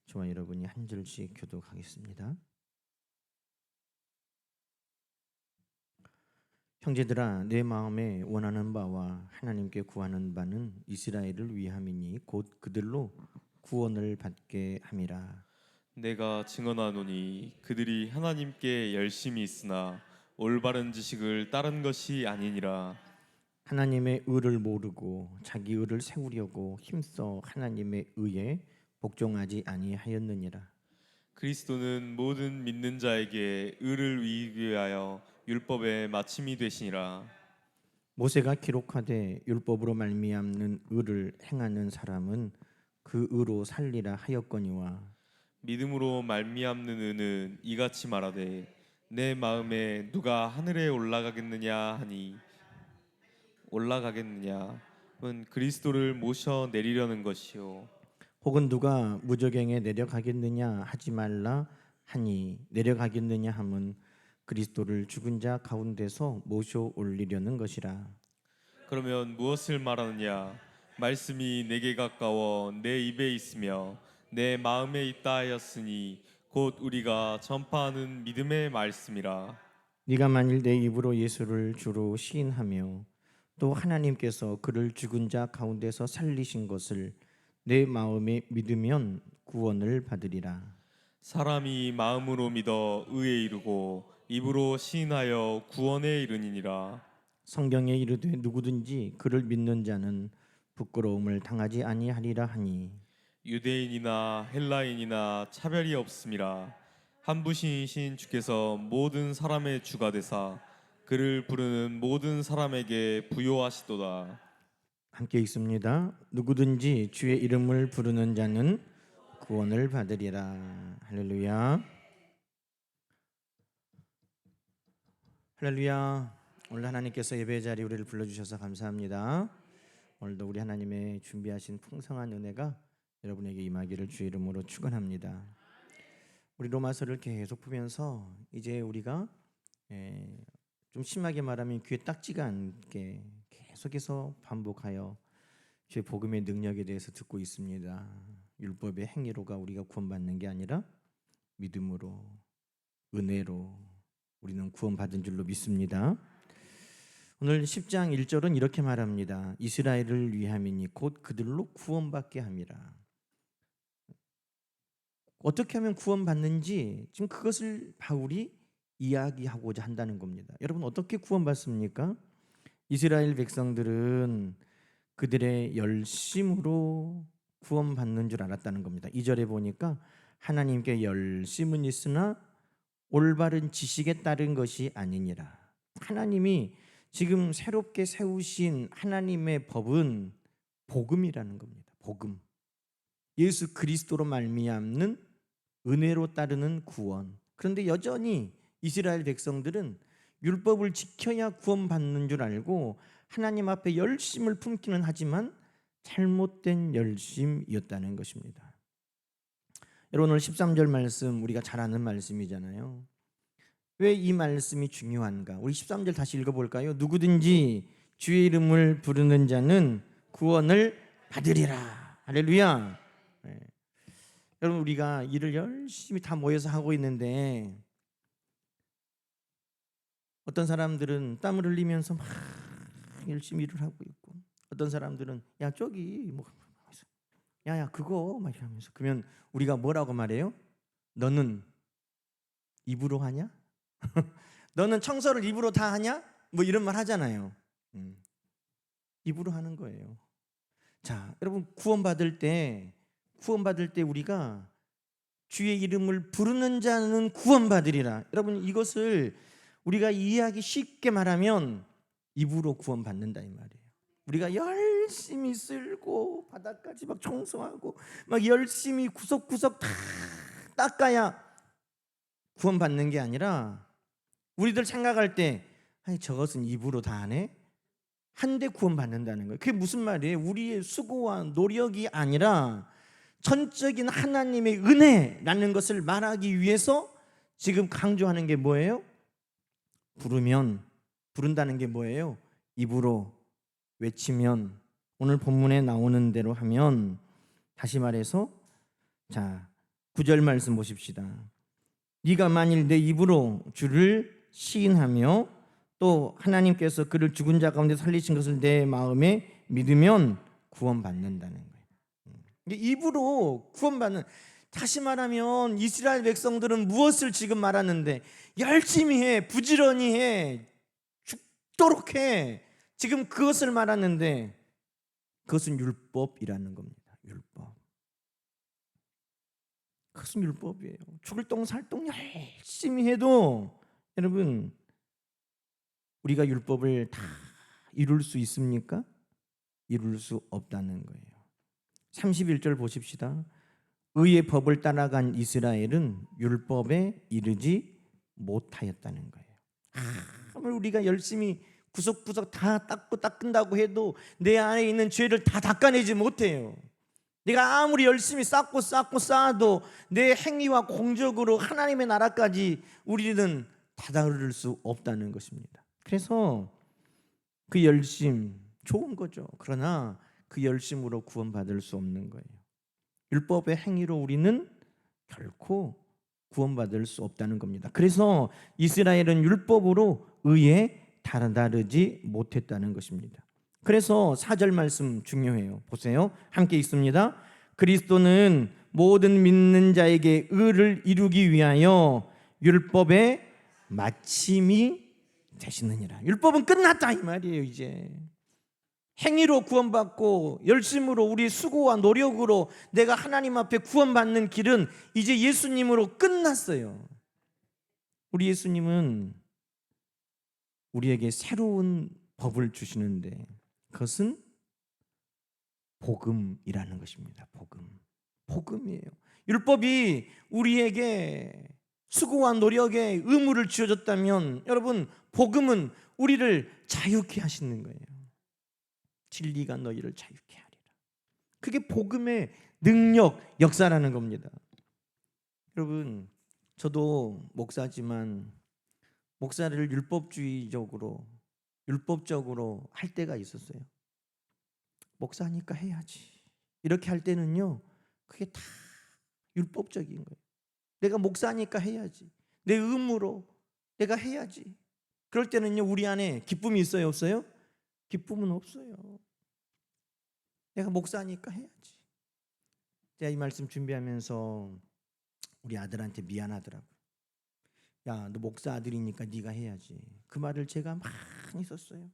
저와 여러분이 한 절씩 교독하겠습니다. 형제들아, 내 마음에 원하는 바와 하나님께 구하는 바는 이스라엘을 위함이니 곧 그들로 구원을 받게 함이라. 내가 증언하노니 그들이 하나님께 열심히 있으나 올바른 지식을 따른 것이 아니니라. 하나님의 의를 모르고 자기 의를 세우려고 힘써 하나님의 의에 복종하지 아니하였느니라. 그리스도는 모든 믿는 자에게 의를 이루기 위하여 율법의 마침이 되시니라. 모세가 기록하되 율법으로 말미암는 의를 행하는 사람은 그 의로 살리라 하였거니와 믿음으로 말미암는 의는 이같이 말하되 내 마음에 누가 하늘에 올라가겠느냐 하니 올라가겠느냐는 그리스도를 모셔 내리려는 것이요 혹은 누가 무저갱에 내려가겠느냐 하지 말라 하니 내려가겠느냐 함은 그리스도를 죽은 자 가운데서 모셔 올리려는 것이라. 그러면 무엇을 말하느냐? 말씀이 내게 가까워 내 입에 있으며 내 마음에 있다 하였으니 곧 우리가 전파하는 믿음의 말씀이라. 네가 만일 내 입으로 예수를 주로 시인하며 또 하나님께서 그를 죽은 자 가운데서 살리신 것을 내 마음에 믿으면 구원을 받으리라. 사람이 마음으로 믿어 의에 이르고 입으로 시인하여 구원에 이르니라. 성경에 이르되 누구든지 그를 믿는 자는 부끄러움을 당하지 아니하리라 하니 유대인이나 헬라인이나 차별이 없음이라. 한 분이신 주께서 모든 사람의 주가 되사 그를 부르는 모든 사람에게 부요하시도다. 함께 읽습니다. 누구든지 주의 이름을 부르는 자는 구원을 받으리라. 할렐루야. 할렐루야. 오늘 하나님께서 예배 자리 우리를 불러주셔서 감사합니다. 오늘도 우리 하나님의 준비하신 풍성한 은혜가 여러분에게 임하기를 주의 이름으로 축원합니다. 우리 로마서를 계속 보면서 이제 우리가 좀 심하게 말하면 귀에 딱지가 않게 계속해서 반복하여 주의 복음의 능력에 대해서 듣고 있습니다. 율법의 행위로가 우리가 구원받는 게 아니라 믿음으로, 은혜로 우리는 구원받은 줄로 믿습니다. 오늘 10장 1절은 이렇게 말합니다. 이스라엘을 위함이니 곧 그들로 구원받게 함이라. 어떻게 하면 구원받는지 지금 그것을 바울이 이야기하고자 한다는 겁니다. 여러분, 어떻게 구원받습니까? 이스라엘 백성들은 그들의 열심으로 구원받는 줄 알았다는 겁니다. 2절에 보니까 하나님께 열심은 있으나 올바른 지식에 따른 것이 아니니라. 하나님이 지금 새롭게 세우신 하나님의 법은 복음이라는 겁니다. 복음. 예수 그리스도로 말미암는 은혜로 따르는 구원. 그런데 여전히 이스라엘 백성들은 율법을 지켜야 구원받는 줄 알고 하나님 앞에 열심을 품기는 하지만 잘못된 열심이었다는 것입니다. 여러분, 오늘 13절 말씀 우리가 잘 아는 말씀이잖아요. 왜 이 말씀이 중요한가? 우리 13절 다시 읽어볼까요? 누구든지 주의 이름을 부르는 자는 구원을 받으리라. 할렐루야. 네. 여러분, 우리가 일을 열심히 다 모여서 하고 있는데 어떤 사람들은 땀을 흘리면서 막 열심히 일을 하고 있고, 어떤 사람들은 야 저기 뭐 야야 그거 막 이러면서, 그러면 우리가 뭐라고 말해요? 너는 입으로 하냐? 너는 청소를 입으로 다 하냐? 뭐 이런 말 하잖아요. 입으로 하는 거예요. 자, 여러분, 구원받을 때 우리가 주의 이름을 부르는 자는 구원받으리라. 여러분, 이것을 우리가 이해하기 쉽게 말하면 입으로 구원받는다 이 말이에요. 우리가 열심히 쓸고 바닥까지 막 청소하고 막 열심히 구석구석 다 닦아야 구원받는 게 아니라, 우리들 생각할 때 아니 저것은 입으로 다 하네? 한데 구원받는다는 거예요. 그게 무슨 말이에요? 우리의 수고와 노력이 아니라 전적인 하나님의 은혜라는 것을 말하기 위해서 지금 강조하는 게 뭐예요? 부른다는 게 뭐예요? 입으로 외치면, 오늘 본문에 나오는 대로 하면, 다시 말해서 자, 9절 말씀 보십시다. 네가 만일 내 입으로 주를 시인하며 또 하나님께서 그를 죽은 자 가운데 살리신 것을 내 마음에 믿으면 구원받는다는 거예요. 입으로 구원받는, 다시 말하면 이스라엘 백성들은 무엇을 지금 말하는데, 열심히 해, 부지런히 해, 죽도록 해, 지금 그것을 말하는데, 그것은 율법이라는 겁니다. 율법. 그것은 율법이에요. 죽을 똥 살 똥 열심히 해도 여러분, 우리가 율법을 다 이룰 수 있습니까? 이룰 수 없다는 거예요. 31절 보십시다. 의의 법을 따라간 이스라엘은 율법에 이르지 못하였다는 거예요. 아무리 우리가 열심히 구석구석 다 닦는다고 해도 내 안에 있는 죄를 다 닦아내지 못해요. 내가 아무리 열심히 쌓고 쌓아도 내 행위와 공적으로 하나님의 나라까지 우리는 다다를 수 없다는 것입니다. 그래서 그 열심 좋은 거죠. 그러나 그 열심으로 구원받을 수 없는 거예요. 율법의 행위로 우리는 결코 구원받을 수 없다는 겁니다. 그래서 이스라엘은 율법으로 의에 다르지 못했다는 것입니다. 그래서 4절 말씀 중요해요. 보세요. 함께 읽습니다. 그리스도는 모든 믿는 자에게 의를 이루기 위하여 율법의 마침이 되시느니라. 율법은 끝났다 이 말이에요. 이제 행위로 구원받고 열심으로 우리 수고와 노력으로 내가 하나님 앞에 구원받는 길은 이제 예수님으로 끝났어요. 우리 예수님은 우리에게 새로운 법을 주시는데 그것은 복음이라는 것입니다. 복음이에요. 율법이 우리에게 수고와 노력의 의무를 주어졌다면 여러분, 복음은 우리를 자유케 하시는 거예요. 진리가 너희를 자유케 하리라. 그게 복음의 능력, 역사라는 겁니다. 여러분, 저도 목사지만 목사를 율법적으로 할 때가 있었어요. 목사니까 해야지 이렇게 할 때는요, 그게 다 율법적인 거예요. 내가 목사니까 해야지, 내 의무로 내가 해야지. 그럴 때는요, 우리 안에 기쁨이 있어요, 없어요? 기쁨은 없어요. 내가 목사니까 해야지. 제가 이 말씀 준비하면서 우리 아들한테 미안하더라고요. 야, 너 목사 아들이니까 네가 해야지. 그 말을 제가 많이 썼어요.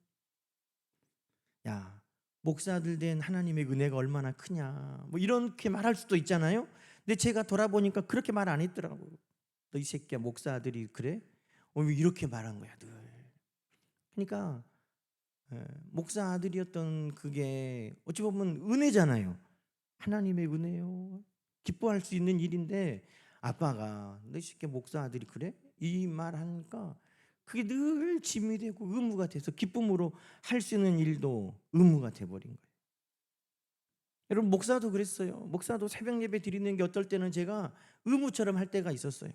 야, 목사 아들 된 하나님의 은혜가 얼마나 크냐, 뭐 이렇게 말할 수도 있잖아요. 근데 제가 돌아보니까 그렇게 말 안 했더라고요. 너 이 새끼야, 목사 아들이 그래? 왜 이렇게 말한 거야 늘. 그러니까 목사 아들이었던 그게 어찌 보면 은혜잖아요. 하나님의 은혜요. 기뻐할 수 있는 일인데 아빠가 너 이 새끼야 목사 아들이 그래? 이 말 하니까 그게 늘 짐이 되고 의무가 돼서 기쁨으로 할 수 있는 일도 의무가 돼버린 거예요. 여러분, 목사도 그랬어요. 목사도 새벽 예배 드리는 게 어떨 때는 제가 의무처럼 할 때가 있었어요.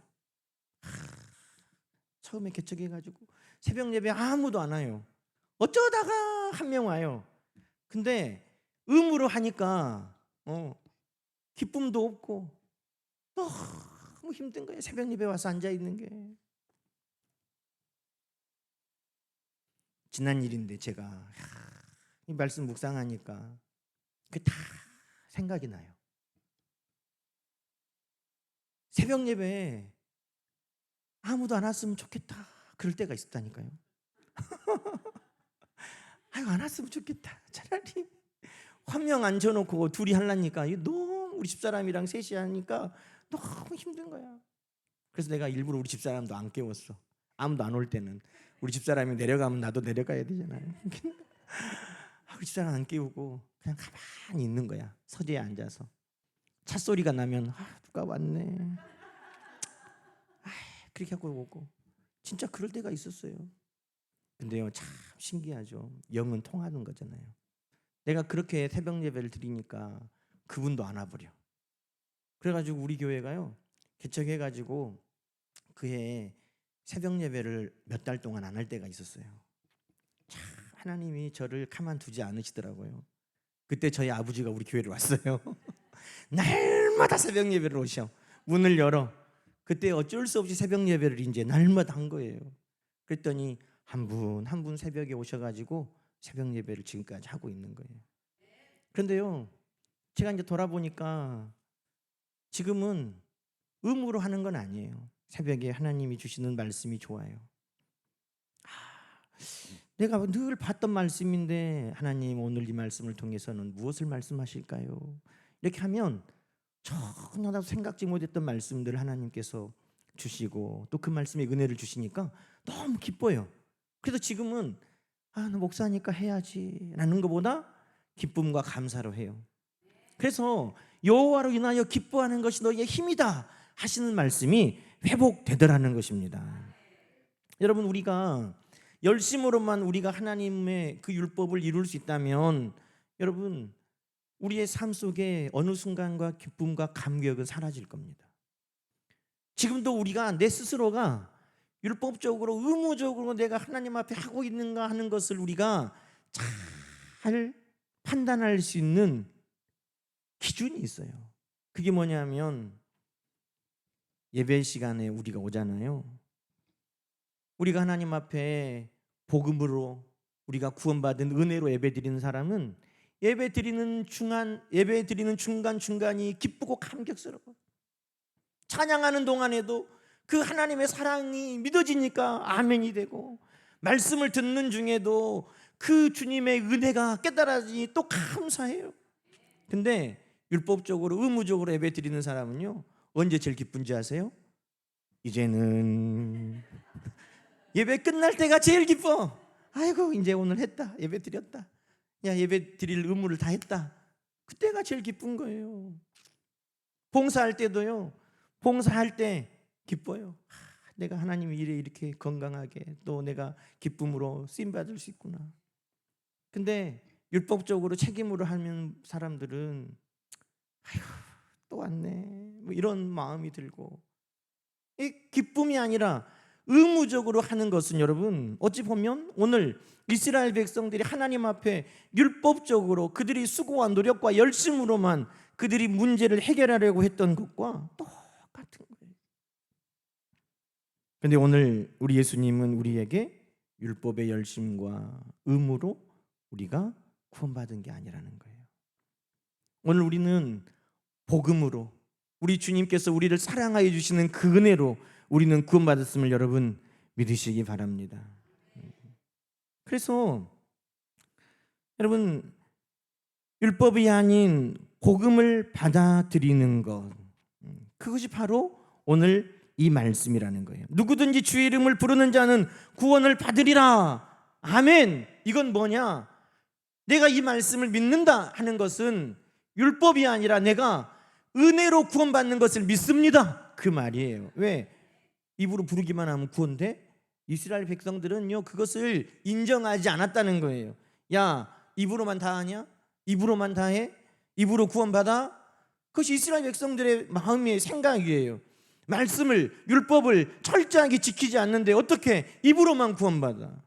처음에 개척해가지고 새벽 예배 아무도 안 와요. 어쩌다가 한 명 와요. 근데 의무로 하니까 기쁨도 없고 너무 힘든 거예요. 새벽 예배 와서 앉아 있는 게. 지난 일인데 제가 이 말씀 묵상하니까 그게 다 생각이 나요. 새벽 예배에 아무도 안 왔으면 좋겠다 그럴 때가 있었다니까요. 아유, 안 왔으면 좋겠다. 차라리 화명 앉혀놓고 둘이 하려니까 너무 우리 집사람이랑 셋이 하니까 너무 힘든 거야. 그래서 내가 일부러 우리 집사람도 안 깨웠어. 아무도 안 올 때는 우리 집사람이 내려가면 나도 내려가야 되잖아요. 우리 집사람 안 깨우고 그냥 가만히 있는 거야. 서재에 앉아서 차 소리가 나면 누가 왔네. 그렇게 하고 오고. 진짜 그럴 때가 있었어요. 근데요, 참 신기하죠. 영은 통하는 거잖아요. 내가 그렇게 새벽 예배를 드리니까 그분도 안 와버려. 그래가지고 우리 교회가요, 개척해가지고 그해 새벽 예배를 몇 달 동안 안 할 때가 있었어요. 참 하나님이 저를 가만두지 않으시더라고요. 그때 저희 아버지가 우리 교회를 왔어요. 날마다 새벽 예배를 오셔. 문을 열어. 그때 어쩔 수 없이 새벽 예배를 이제 날마다 한 거예요. 그랬더니 한 분 한 분 새벽에 오셔가지고 새벽 예배를 지금까지 하고 있는 거예요. 그런데요, 제가 이제 돌아보니까 지금은 의무로 하는 건 아니에요. 새벽에 하나님이 주시는 말씀이 좋아요. 내가 늘 봤던 말씀인데 하나님 오늘 이 말씀을 통해서는 무엇을 말씀하실까요? 이렇게 하면 전혀 나도 생각지 못했던 말씀들을 하나님께서 주시고 또 그 말씀에 은혜를 주시니까 너무 기뻐요. 그래서 지금은 나 목사니까 해야지 라는 것보다 기쁨과 감사로 해요. 그래서 여호와로 인하여 기뻐하는 것이 너희의 힘이다 하시는 말씀이 회복되더라는 것입니다. 여러분, 우리가 열심으로만 우리가 하나님의 그 율법을 이룰 수 있다면 여러분, 우리의 삶 속에 어느 순간과 기쁨과 감격은 사라질 겁니다. 지금도 우리가 내 스스로가 율법적으로 의무적으로 내가 하나님 앞에 하고 있는가 하는 것을 우리가 잘 판단할 수 있는 기준이 있어요. 그게 뭐냐면 예배 시간에 우리가 오잖아요. 우리가 하나님 앞에 복음으로 우리가 구원받은 은혜로 예배드리는 사람은 예배드리는 중간중간이 기쁘고 감격스러워. 찬양하는 동안에도 그 하나님의 사랑이 믿어지니까 아멘이 되고, 말씀을 듣는 중에도 그 주님의 은혜가 깨달아지니 또 감사해요. 근데 율법적으로 의무적으로 예배드리는 사람은요, 언제 제일 기쁜지 아세요? 이제는 예배 끝날 때가 제일 기뻐. 아이고, 이제 오늘 했다, 예배 드렸다, 예배 드릴 의무를 다 했다. 그때가 제일 기쁜 거예요. 봉사할 때도요, 봉사할 때 기뻐요. 내가 하나님 일에 이렇게 건강하게 또 내가 기쁨으로 쓰임 받을 수 있구나. 근데 율법적으로 책임으로 하는 사람들은 아휴, 또 왔네, 뭐 이런 마음이 들고, 이 기쁨이 아니라 의무적으로 하는 것은 여러분, 어찌 보면 오늘 이스라엘 백성들이 하나님 앞에 율법적으로 그들이 수고와 노력과 열심으로만 그들이 문제를 해결하려고 했던 것과 똑같은 거예요. 그런데 오늘 우리 예수님은 우리에게 율법의 열심과 의무로 우리가 구원받은 게 아니라는 거예요. 오늘 우리는 복음으로, 우리 주님께서 우리를 사랑하여 주시는 그 은혜로 우리는 구원받았음을 여러분 믿으시기 바랍니다. 그래서 여러분, 율법이 아닌 복음을 받아들이는 것, 그것이 바로 오늘 이 말씀이라는 거예요. 누구든지 주의 이름을 부르는 자는 구원을 받으리라. 아멘. 이건 뭐냐? 내가 이 말씀을 믿는다 하는 것은 율법이 아니라 내가 은혜로 구원받는 것을 믿습니다, 그 말이에요. 왜? 입으로 부르기만 하면 구원돼? 이스라엘 백성들은요, 그것을 인정하지 않았다는 거예요. 야, 입으로만 다 하냐? 입으로만 다 해? 입으로 구원받아? 그것이 이스라엘 백성들의 마음의 생각이에요. 말씀을, 율법을 철저하게 지키지 않는데 어떻게 입으로만 구원받아?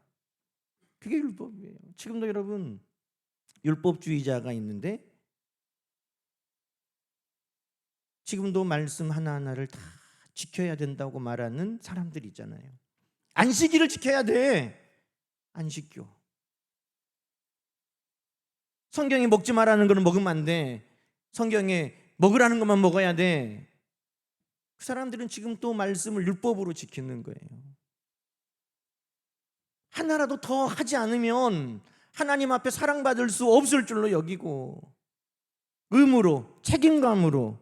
그게 율법이에요. 지금도 여러분, 율법주의자가 있는데 지금도 말씀 하나하나를 다 지켜야 된다고 말하는 사람들이 있잖아요. 안식일을 지켜야 돼. 안식교. 성경에 먹지 말라는 거는 먹으면 안 돼. 성경에 먹으라는 것만 먹어야 돼. 그 사람들은 지금 또 말씀을 율법으로 지키는 거예요. 하나라도 더 하지 않으면 하나님 앞에 사랑받을 수 없을 줄로 여기고 의무로, 책임감으로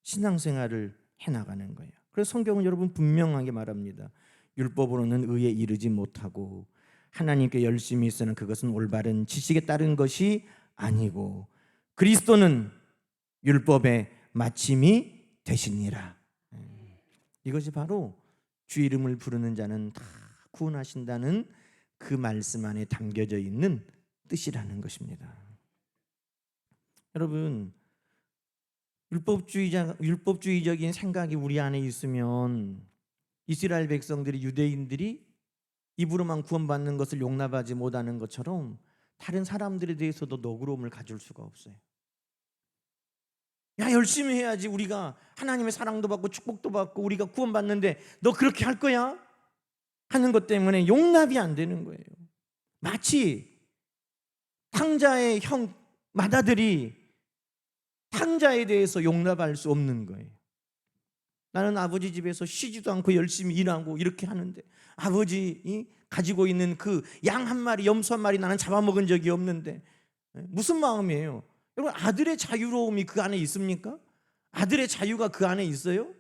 신앙생활을 해나가는 거예요. 그래서 성경은 여러분 분명하게 말합니다. 율법으로는 의에 이르지 못하고 하나님께 열심히 쓰는 그것은 올바른 지식에 따른 것이 아니고 그리스도는 율법의 마침이 되시니라. 이것이 바로 주 이름을 부르는 자는 다 구원하신다는 그 말씀 안에 담겨져 있는 뜻이라는 것입니다. 여러분, 율법주의적인 생각이 우리 안에 있으면 이스라엘 백성들이, 유대인들이 입으로만 구원받는 것을 용납하지 못하는 것처럼 다른 사람들에 대해서도 너그러움을 가질 수가 없어요. 야, 열심히 해야지 우리가 하나님의 사랑도 받고 축복도 받고 우리가 구원받는데 너 그렇게 할 거야? 하는 것 때문에 용납이 안 되는 거예요. 마치 탕자의 형 맏아들이 탕자에 대해서 용납할 수 없는 거예요. 나는 아버지 집에서 쉬지도 않고 열심히 일하고 이렇게 하는데 아버지 가지고 있는 그 양 한 마리, 염소 한 마리 나는 잡아먹은 적이 없는데, 무슨 마음이에요? 여러분, 아들의 자유로움이 그 안에 있습니까? 아들의 자유가 그 안에 있어요?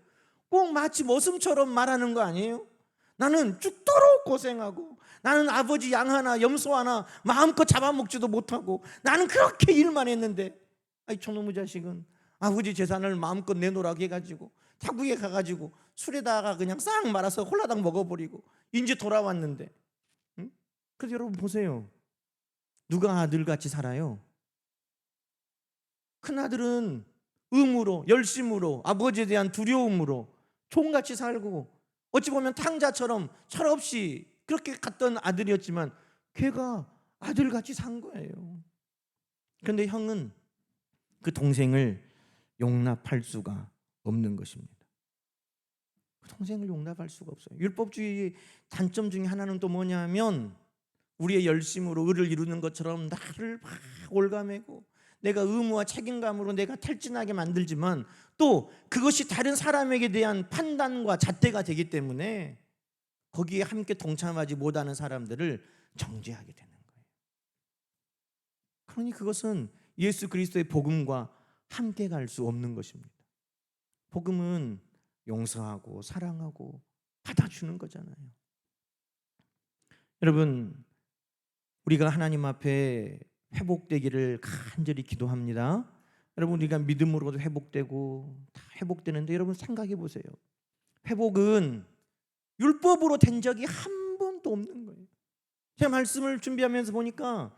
꼭 마치 머슴처럼 말하는 거 아니에요? 나는 죽도록 고생하고 나는 아버지 양 하나, 염소 하나 마음껏 잡아먹지도 못하고 나는 그렇게 일만 했는데, 아이 저놈의 자식은 아버지 재산을 마음껏 내놓으라고 해가지고 타국에 가가지고 술에다가 그냥 싹 말아서 홀라당 먹어버리고 이제 돌아왔는데, 응? 그래서 여러분 보세요. 누가 아들같이 살아요? 큰아들은 의무로, 열심으로, 아버지에 대한 두려움으로 종같이 살고 어찌 보면 탕자처럼 철없이 그렇게 갔던 아들이었지만 걔가 아들같이 산 거예요. 그런데 형은 그 동생을 용납할 수가 없는 것입니다. 그 동생을 용납할 수가 없어요. 율법주의의 단점 중에 하나는 또 뭐냐면 우리의 열심으로 의를 이루는 것처럼 나를 막 올가매고 내가 의무와 책임감으로 내가 탈진하게 만들지만 또 그것이 다른 사람에게 대한 판단과 잣대가 되기 때문에 거기에 함께 동참하지 못하는 사람들을 정죄하게 되는 거예요. 그러니 그것은 예수 그리스도의 복음과 함께 갈 수 없는 것입니다. 복음은 용서하고 사랑하고 받아주는 거잖아요. 여러분, 우리가 하나님 앞에 회복되기를 간절히 기도합니다. 여러분, 우리가 믿음으로도 회복되고 다 회복되는데 여러분 생각해 보세요. 회복은 율법으로 된 적이 한 번도 없는 거예요. 제가 말씀을 준비하면서 보니까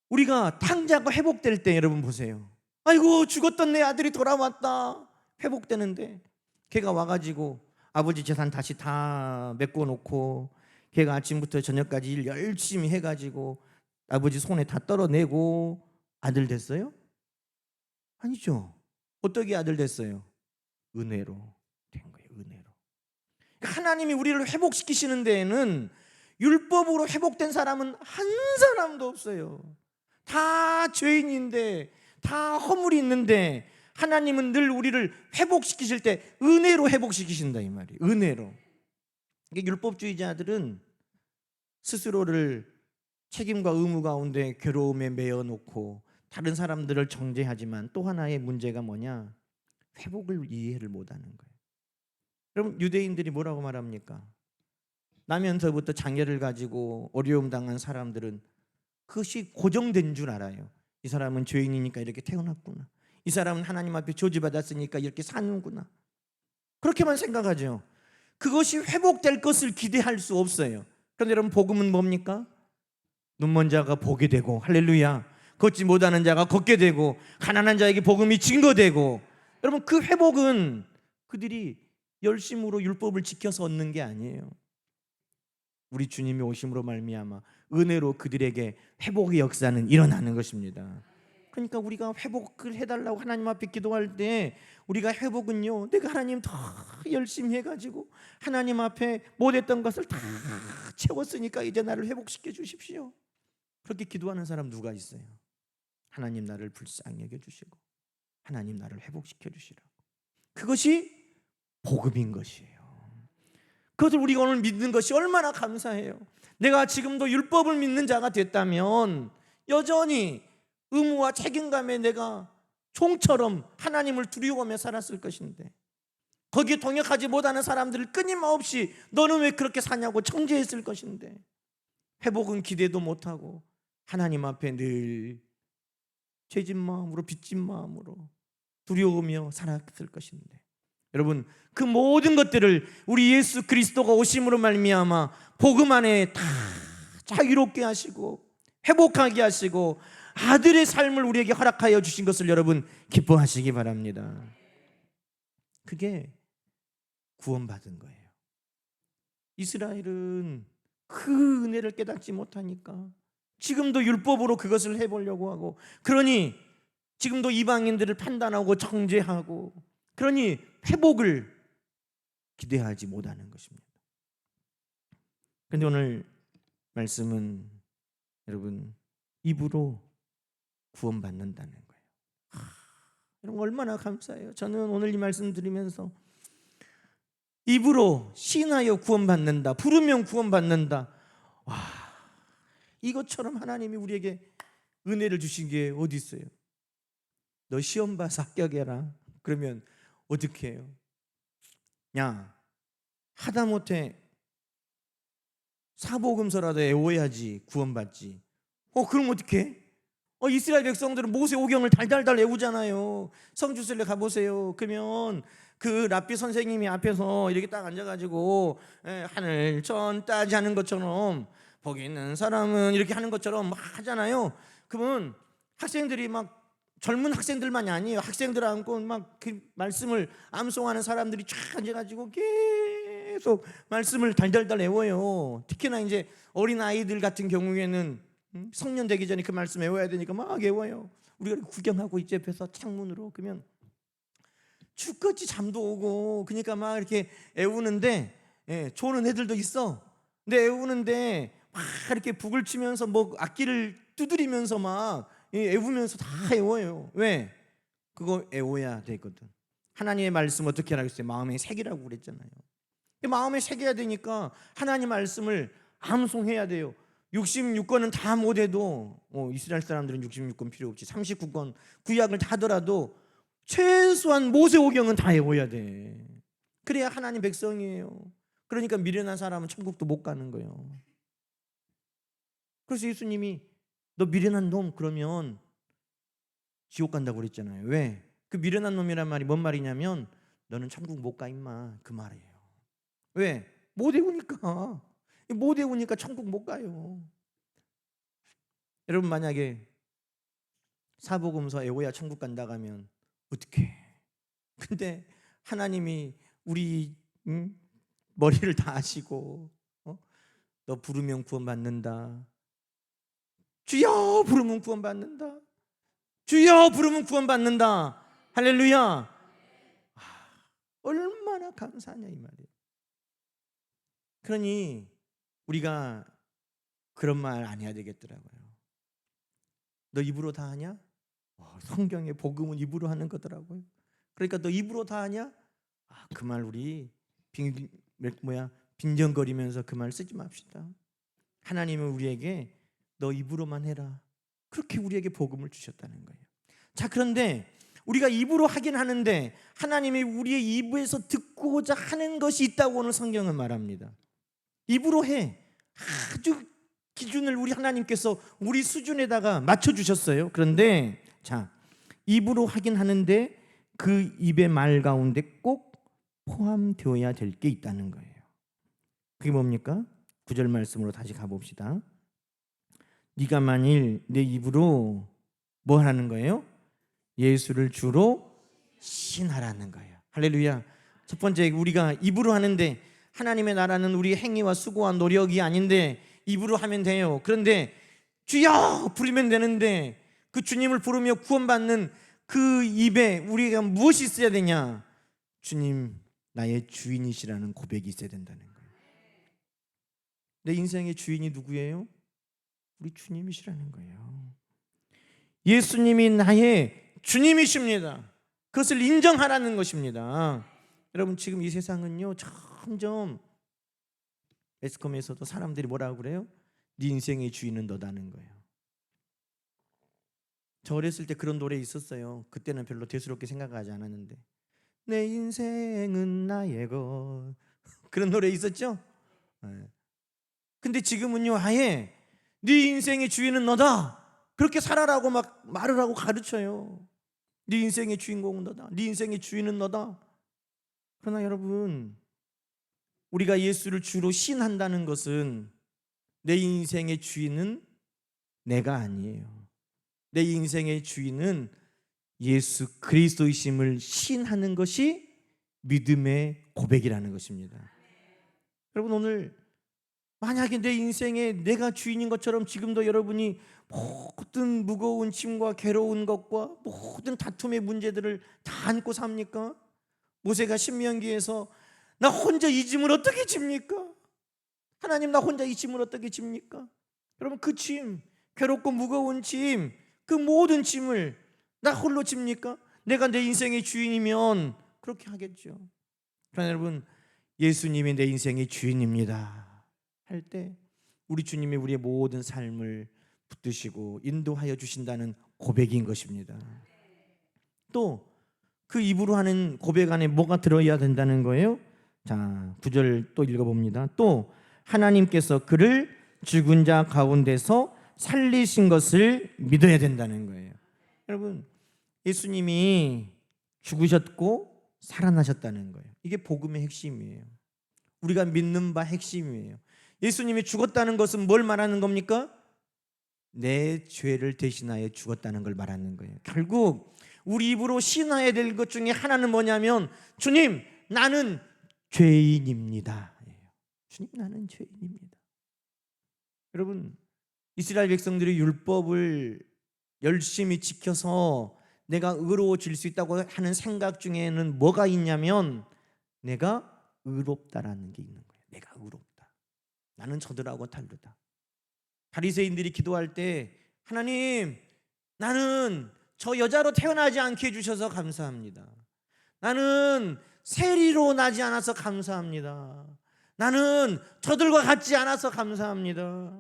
우리가 탕자가 회복될 때 여러분 보세요. 아이고 죽었던 내 아들이 돌아왔다. 회복되는데 걔가 와가지고 아버지 재산 다시 다 메꿔놓고 걔가 아침부터 저녁까지 일 열심히 해가지고 아버지 손에 다 떨어내고 아들 됐어요? 아니죠. 어떻게 아들 됐어요? 은혜로 된 거예요. 은혜로. 하나님이 우리를 회복시키시는 데에는 율법으로 회복된 사람은 한 사람도 없어요. 다 죄인인데, 다 허물이 있는데 하나님은 늘 우리를 회복시키실 때 은혜로 회복시키신다 이 말이에요. 은혜로. 이게 율법주의자들은 스스로를 책임과 의무 가운데 괴로움에 매여 놓고 다른 사람들을 정죄하지만 또 하나의 문제가 뭐냐? 회복을 이해를 못하는 거예요. 여러분, 유대인들이 뭐라고 말합니까? 나면서부터 장애를 가지고 어려움 당한 사람들은 그것이 고정된 줄 알아요. 이 사람은 죄인이니까 이렇게 태어났구나. 이 사람은 하나님 앞에 저주받았으니까 이렇게 사는구나. 그렇게만 생각하죠. 그것이 회복될 것을 기대할 수 없어요. 그런데 여러분, 복음은 뭡니까? 눈먼 자가 보게 되고, 할렐루야, 걷지 못하는 자가 걷게 되고, 가난한 자에게 복음이 증거되고. 여러분, 그 회복은 그들이 열심으로 율법을 지켜서 얻는 게 아니에요. 우리 주님이 오심으로 말미암아 은혜로 그들에게 회복의 역사는 일어나는 것입니다. 그러니까 우리가 회복을 해달라고 하나님 앞에 기도할 때 우리가 회복은요, 내가 하나님 더 열심히 해가지고 하나님 앞에 못했던 것을 다 채웠으니까 이제 나를 회복시켜 주십시오. 그렇게 기도하는 사람 누가 있어요? 하나님 나를 불쌍히 여겨주시고 하나님 나를 회복시켜 주시라고. 그것이 복음인 것이에요. 그것을 우리가 오늘 믿는 것이 얼마나 감사해요. 내가 지금도 율법을 믿는 자가 됐다면 여전히 의무와 책임감에 내가 종처럼 하나님을 두려워하며 살았을 것인데, 거기에 동역하지 못하는 사람들을 끊임없이 너는 왜 그렇게 사냐고 정죄했을 것인데, 회복은 기대도 못하고 하나님 앞에 늘 죄진 마음으로, 빚진 마음으로 두려우며 살았을 것인데, 여러분, 그 모든 것들을 우리 예수 그리스도가 오심으로 말미암아 복음 안에 다 자유롭게 하시고 회복하게 하시고 아들의 삶을 우리에게 허락하여 주신 것을 여러분 기뻐하시기 바랍니다. 그게 구원받은 거예요. 이스라엘은 그 은혜를 깨닫지 못하니까 지금도 율법으로 그것을 해보려고 하고, 그러니 지금도 이방인들을 판단하고 정죄하고, 그러니 회복을 기대하지 못하는 것입니다. 그런데 오늘 말씀은 여러분 입으로 구원받는다는 거예요. 여러분 얼마나 감사해요. 저는 오늘 이 말씀 드리면서 입으로 시인하여 구원받는다, 부르면 구원받는다. 와, 이것처럼 하나님이 우리에게 은혜를 주신 게 어디 있어요? 너 시험 봐서 합격해라. 그러면 어떻게 해요? 야, 하다못해 사복음서라도 외워야지 구원받지. 그럼 어떻게 해? 이스라엘 백성들은 모세오경을 달달달 외우잖아요. 성주순례 가보세요. 그러면 그 랍비 선생님이 앞에서 이렇게 딱 앉아가지고 하늘 전 따지 하는 것처럼, 복이 있는 사람은 이렇게 하는 것처럼 막 하잖아요. 그러면 학생들이 막, 젊은 학생들만이 아니에요. 학생들 안고 막 그 말씀을 암송하는 사람들이 쫙 앉아가지고 계속 말씀을 달달달 외워요. 특히나 이제 어린 아이들 같은 경우에는 성년 되기 전에 그 말씀 외워야 되니까 막 외워요. 우리가 구경하고 있지, 옆에서 창문으로. 그러면 죽겠지, 잠도 오고. 그러니까 막 이렇게 외우는데, 조는 애들도 있어. 근데 외우는데 막 이렇게 북을 치면서 뭐 악기를 두드리면서 막 외우면서 다 외워요. 왜? 그거 외워야 되거든. 하나님의 말씀 어떻게 하라고 했어요? 마음에 새기라고 그랬잖아요. 마음에 새겨야 되니까 하나님 말씀을 암송해야 돼요. 66권은 다 못해도, 이스라엘 사람들은 66권 필요 없지. 39권 구약을 다 하더라도 최소한 모세오경은 다 외워야 돼. 그래야 하나님 백성이에요. 그러니까 미련한 사람은 천국도 못 가는 거예요. 그래서 예수님이 너 미련한 놈, 그러면 지옥 간다고 그랬잖아요. 왜? 그 미련한 놈이란 말이 뭔 말이냐면 너는 천국 못 가 임마, 그 말이에요. 왜? 못 외우니까. 못 외우니까 천국 못 가요. 여러분 만약에 사복음서 외워야 천국 간다고 하면 어떡해? 근데 하나님이 우리 머리를 다 아시고, 너 부르면 구원받는다, 주여 부르면 구원받는다, 주여 부르면 구원받는다, 할렐루야. 얼마나 감사하냐 이 말이에요. 그러니 우리가 그런 말 안 해야 되겠더라고요. 너 입으로 다 하냐? 성경의 복음은 입으로 하는 거더라고요. 그러니까 너 입으로 다 하냐? 그 말 우리 빈정거리면서 그 말 쓰지 맙시다. 하나님은 우리에게 너 입으로만 해라, 그렇게 우리에게 복음을 주셨다는 거예요. 자, 그런데 우리가 입으로 하긴 하는데 하나님이 우리의 입에서 듣고자 하는 것이 있다고 오늘 성경은 말합니다. 입으로 해. 아주 기준을 우리 하나님께서 우리 수준에다가 맞춰주셨어요. 그런데 자, 입으로 하긴 하는데 그 입의 말 가운데 꼭 포함되어야 될 게 있다는 거예요. 그게 뭡니까? 9절 말씀으로 다시 가봅시다. 네가 만일 내 입으로 뭐 하라는 거예요? 예수를 주로 신하라는 거예요. 할렐루야. 첫 번째, 우리가 입으로 하는데 하나님의 나라는 우리 행위와 수고와 노력이 아닌데 입으로 하면 돼요. 그런데 주여 부르면 되는데 그 주님을 부르며 구원받는 그 입에 우리가 무엇이 있어야 되냐? 주님 나의 주인이시라는 고백이 있어야 된다는 거예요. 내 인생의 주인이 누구예요? 우리 주님이시라는 거예요. 예수님이 나의 주님이십니다. 그것을 인정하라는 것입니다. 여러분 지금 이 세상은요 점점 매스컴에서도 사람들이 뭐라고 그래요? 네 인생의 주인은 너다는 거예요. 저 어렸을 때 그런 노래 있었어요. 그때는 별로 대수롭게 생각하지 않았는데 내 인생은 나의 것, 그런 노래 있었죠? 근데 지금은요 아예 네 인생의 주인은 너다, 그렇게 살아라고 막 말을 하고 가르쳐요. 네 인생의 주인공은 너다, 네 인생의 주인은 너다. 그러나 여러분 우리가 예수를 주로 신한다는 것은 내 인생의 주인은 내가 아니에요. 내 인생의 주인은 예수 그리스도이심을 신하는 것이 믿음의 고백이라는 것입니다. 여러분 오늘 만약에 내 인생에 내가 주인인 것처럼 지금도 여러분이 모든 무거운 짐과 괴로운 것과 모든 다툼의 문제들을 다 안고 삽니까? 모세가 신명기에서 나 혼자 이 짐을 어떻게 집니까? 하나님, 나 혼자 이 짐을 어떻게 집니까? 여러분, 그 짐, 괴롭고 무거운 짐, 그 모든 짐을 나 홀로 집니까? 내가 내 인생의 주인이면 그렇게 하겠죠. 그러나 여러분, 예수님이 내 인생의 주인입니다 할 때 우리 주님이 우리의 모든 삶을 붙드시고 인도하여 주신다는 고백인 것입니다. 또 그 입으로 하는 고백 안에 뭐가 들어야 된다는 거예요? 자, 9절 또 읽어봅니다. 또 하나님께서 그를 죽은 자 가운데서 살리신 것을 믿어야 된다는 거예요. 여러분, 예수님이 죽으셨고 살아나셨다는 거예요. 이게 복음의 핵심이에요. 우리가 믿는 바 핵심이에요. 예수님이 죽었다는 것은 뭘 말하는 겁니까? 내 죄를 대신하여 죽었다는 걸 말하는 거예요. 결국 우리 입으로 신하야 될 것 중에 하나는 뭐냐면, 주님, 나는 죄인입니다. 주님, 나는 죄인입니다. 여러분, 이스라엘 백성들이 율법을 열심히 지켜서 내가 의로워질 수 있다고 하는 생각 중에는 뭐가 있냐면, 내가 의롭다라는 게 있는 거예요. 내가 의롭다. 나는 저들하고 다르다. 바리새인들이 기도할 때, 하나님, 나는 저 여자로 태어나지 않게 해주셔서 감사합니다. 나는 세리로 나지 않아서 감사합니다. 나는 저들과 같지 않아서 감사합니다.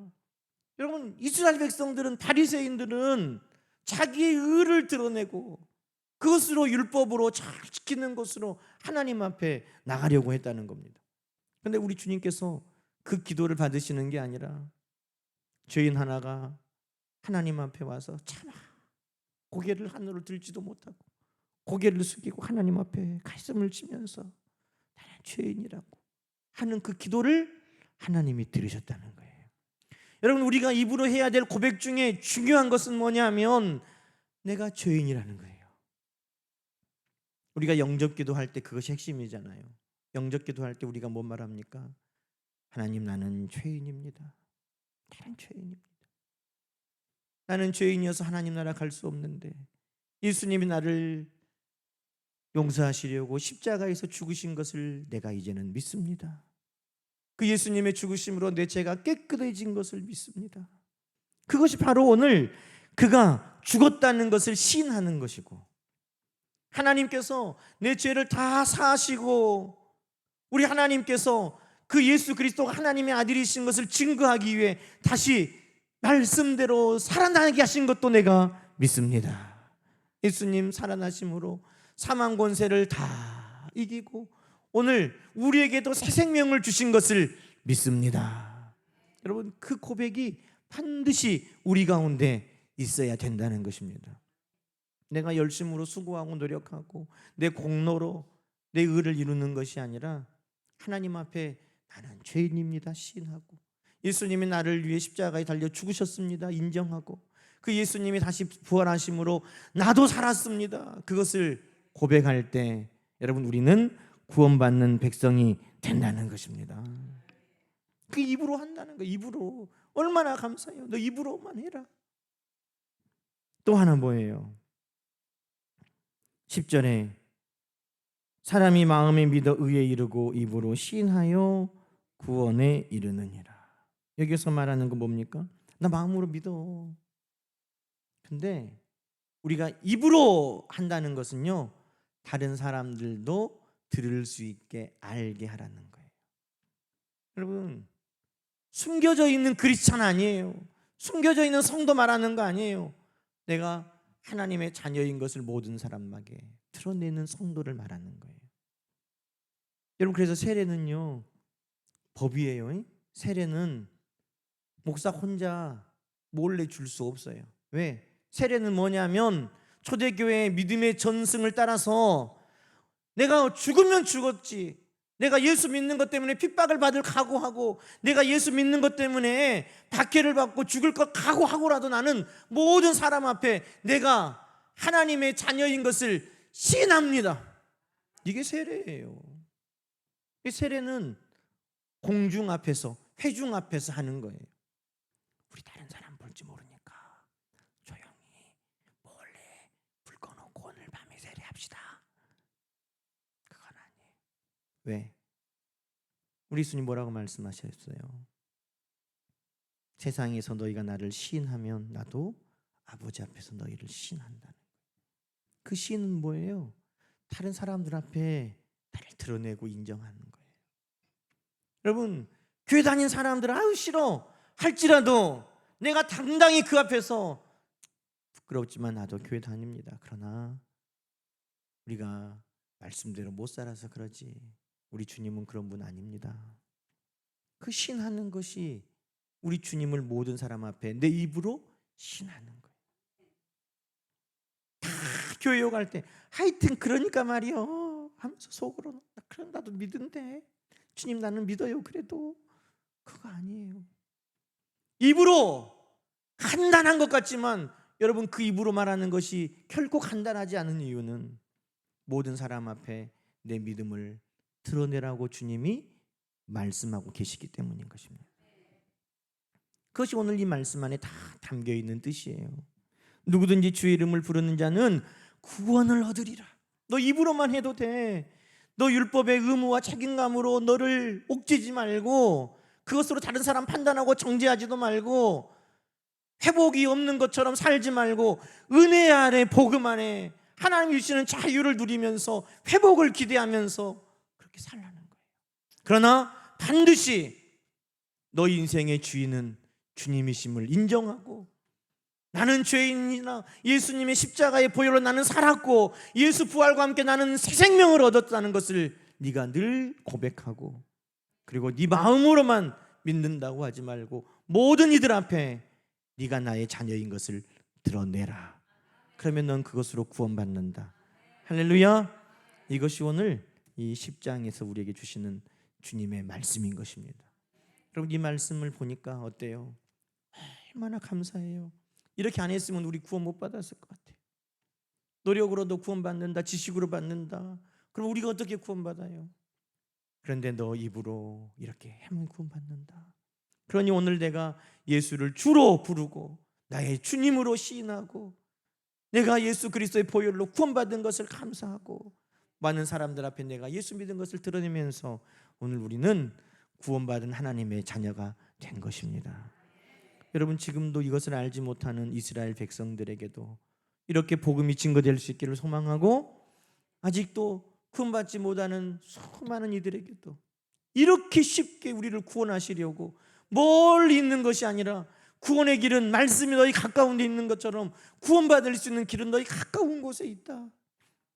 여러분, 이스라엘 백성들은, 바리새인들은 자기의 의를 드러내고 그것으로, 율법으로 잘 지키는 것으로 하나님 앞에 나가려고 했다는 겁니다. 그런데 우리 주님께서 그 기도를 받으시는 게 아니라 죄인 하나가 하나님 앞에 와서 차마 고개를 하늘로 들지도 못하고 고개를 숙이고 하나님 앞에 가슴을 치면서 나는 죄인이라고 하는 그 기도를 하나님이 들으셨다는 거예요. 여러분, 우리가 입으로 해야 될 고백 중에 중요한 것은 뭐냐면 내가 죄인이라는 거예요. 우리가 영접기도 할 때 그것이 핵심이잖아요. 영접기도 할 때 우리가 뭔 말합니까? 하나님, 나는 죄인입니다. 나는 죄인입니다. 나는 죄인이어서 하나님 나라 갈 수 없는데 예수님이 나를 용서하시려고 십자가에서 죽으신 것을 내가 이제는 믿습니다. 그 예수님의 죽으심으로 내 죄가 깨끗해진 것을 믿습니다. 그것이 바로 오늘 그가 죽었다는 것을 시인하는 것이고, 하나님께서 내 죄를 다 사하시고 우리 하나님께서 그 예수 그리스도가 하나님의 아들이신 것을 증거하기 위해 다시 말씀대로 살아나게 하신 것도 내가 믿습니다. 예수님 살아나심으로 사망 권세를 다 이기고 오늘 우리에게도 새 생명을 주신 것을 믿습니다. 여러분, 그 고백이 반드시 우리 가운데 있어야 된다는 것입니다. 내가 열심으로 수고하고 노력하고 내 공로로 내 의를 이루는 것이 아니라 하나님 앞에 나는 죄인입니다 시인하고, 예수님이 나를 위해 십자가에 달려 죽으셨습니다 인정하고, 그 예수님이 다시 부활하심으로 나도 살았습니다, 그것을 고백할 때 여러분, 우리는 구원받는 백성이 된다는 것입니다. 그 입으로 한다는 거. 입으로. 얼마나 감사해요. 너 입으로만 해라. 또 하나 뭐예요? 10절에 사람이 마음에 믿어 의에 이르고 입으로 시인하여 구원에 이르느니라. 여기서 말하는 건 뭡니까? 나 마음으로 믿어. 근데 우리가 입으로 한다는 것은요, 다른 사람들도 들을 수 있게 알게 하라는 거예요. 여러분, 숨겨져 있는 크리스찬 아니에요. 숨겨져 있는 성도 말하는 거 아니에요. 내가 하나님의 자녀인 것을 모든 사람에게 드러내는 성도를 말하는 거예요. 여러분, 그래서 세례는요 법이에요. 세례는 목사 혼자 몰래 줄 수 없어요. 왜? 세례는 뭐냐면 초대교회의 믿음의 전승을 따라서 내가 죽으면 죽었지, 내가 예수 믿는 것 때문에 핍박을 받을 각오하고, 내가 예수 믿는 것 때문에 박해를 받고 죽을 것 각오하고라도 나는 모든 사람 앞에 내가 하나님의 자녀인 것을 시인합니다. 이게 세례예요. 이 세례는 공중 앞에서 회중 앞에서 하는 거예요. 우리 다른 사람 볼지 모르니까 조용히 몰래 불 꺼놓고 오늘 밤에 세례합시다. 그건 아니에요. 왜? 우리 예수님 뭐라고 말씀하셨어요? 세상에서 너희가 나를 시인하면 나도 아버지 앞에서 너희를 시인한다는 거예요. 그 시인은 뭐예요? 다른 사람들 앞에 나를 드러내고 인정하는 거예요. 여러분, 교회 다닌 사람들 아유 싫어 할지라도 내가 당당히 그 앞에서 부끄럽지만 나도 교회 다닙니다. 그러나 우리가 말씀대로 못 살아서 그러지 우리 주님은 그런 분 아닙니다. 그 신하는 것이 우리 주님을 모든 사람 앞에 내 입으로 신하는 거예요. 다 교회 갈 때 하여튼 그러니까 말이요 하면서 속으로 그럼 나도 믿은데 주님 나는 믿어요. 그래도 그거 아니에요. 입으로 간단한 것 같지만 여러분 그 입으로 말하는 것이 결코 간단하지 않은 이유는 모든 사람 앞에 내 믿음을 드러내라고 주님이 말씀하고 계시기 때문인 것입니다. 그것이 오늘 이 말씀 안에 다 담겨 있는 뜻이에요. 누구든지 주의 이름을 부르는 자는 구원을 얻으리라. 너 입으로만 해도 돼. 너 율법의 의무와 책임감으로 너를 옥죄지 말고 그것으로 다른 사람 판단하고 정죄하지도 말고 회복이 없는 것처럼 살지 말고 은혜 아래 복음 안에 하나님이 주시는 자유를 누리면서 회복을 기대하면서 그렇게 살라는 거예요. 그러나 반드시 너 인생의 주인은 주님이심을 인정하고 나는 죄인이나 예수님의 십자가의 보혈로 나는 살았고 예수 부활과 함께 나는 새 생명을 얻었다는 것을 네가 늘 고백하고 그리고 네 마음으로만 믿는다고 하지 말고 모든 이들 앞에 네가 나의 자녀인 것을 드러내라. 그러면 넌 그것으로 구원받는다. 할렐루야. 이것이 오늘 이 10장에서 우리에게 주시는 주님의 말씀인 것입니다. 여러분 이 말씀을 보니까 어때요? 얼마나 감사해요. 이렇게 안 했으면 우리 구원 못 받았을 것 같아요. 노력으로도 구원받는다, 지식으로 받는다. 그럼 우리가 어떻게 구원받아요? 그런데 너 입으로 이렇게 하면 구원받는다. 그러니 오늘 내가 예수를 주로 부르고 나의 주님으로 시인하고 내가 예수 그리스도의 보혈로 구원받은 것을 감사하고 많은 사람들 앞에 내가 예수 믿은 것을 드러내면서 오늘 우리는 구원받은 하나님의 자녀가 된 것입니다. 여러분 지금도 이것을 알지 못하는 이스라엘 백성들에게도 이렇게 복음이 증거될 수 있기를 소망하고 아직도 구원받지 못하는 수많은 이들에게도 이렇게 쉽게 우리를 구원하시려고 멀리 있는 것이 아니라 구원의 길은 말씀이 너희 가까운 데 있는 것처럼 구원받을 수 있는 길은 너희 가까운 곳에 있다.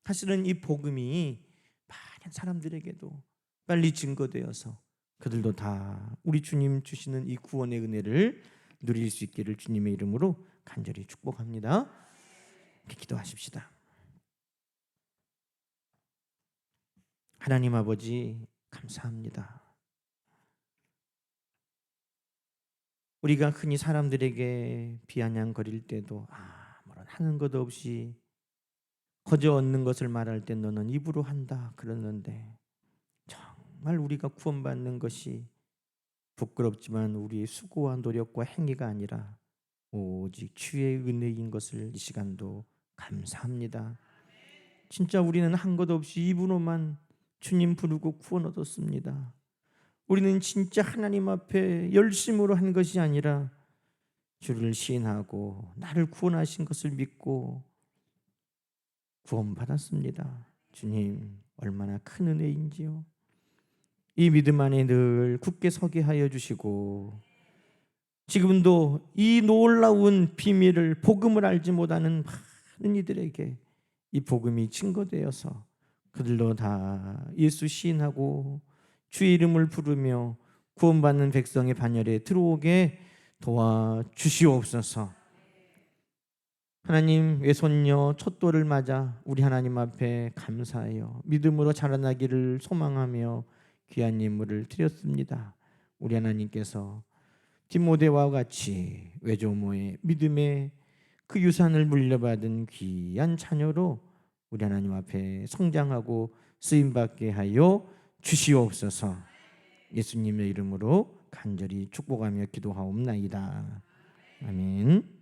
사실은 이 복음이 많은 사람들에게도 빨리 증거되어서 그들도 다 우리 주님 주시는 이 구원의 은혜를 누릴 수 있기를 주님의 이름으로 간절히 축복합니다. 이렇게 기도하십시다. 하나님 아버지 감사합니다. 우리가 흔히 사람들에게 비아냥거릴 때도 아무런 하는 것 없이 거저 얻는 것을 말할 때 너는 입으로 한다 그러는데 정말 우리가 구원받는 것이 부끄럽지만 우리의 수고와 노력과 행위가 아니라 오직 주의 은혜인 것을 이 시간도 감사합니다. 진짜 우리는 한 것 없이 입으로만 주님 부르고 구원 얻었습니다. 우리는 진짜 하나님 앞에 열심으로 한 것이 아니라 주를 시인하고 나를 구원하신 것을 믿고 구원받았습니다. 주님 얼마나 큰 은혜인지요. 이 믿음 안에 늘 굳게 서게 하여 주시고 지금도 이 놀라운 비밀을 복음을 알지 못하는 많은 이들에게 이 복음이 증거되어서 그들도 다 예수 시인하고 주의 이름을 부르며 구원받는 백성의 반열에 들어오게 도와주시옵소서. 하나님 외손녀 첫돌을 맞아 우리 하나님 앞에 감사하여 믿음으로 자라나기를 소망하며 귀한 예물을 드렸습니다. 우리 하나님께서 디모데와 같이 외조모의 믿음의 그 유산을 물려받은 귀한 자녀로 우리 하나님 앞에 성장하고 쓰임받게 하여 주시옵소서. 예수님의 이름으로 간절히 축복하며 기도하옵나이다. 아멘.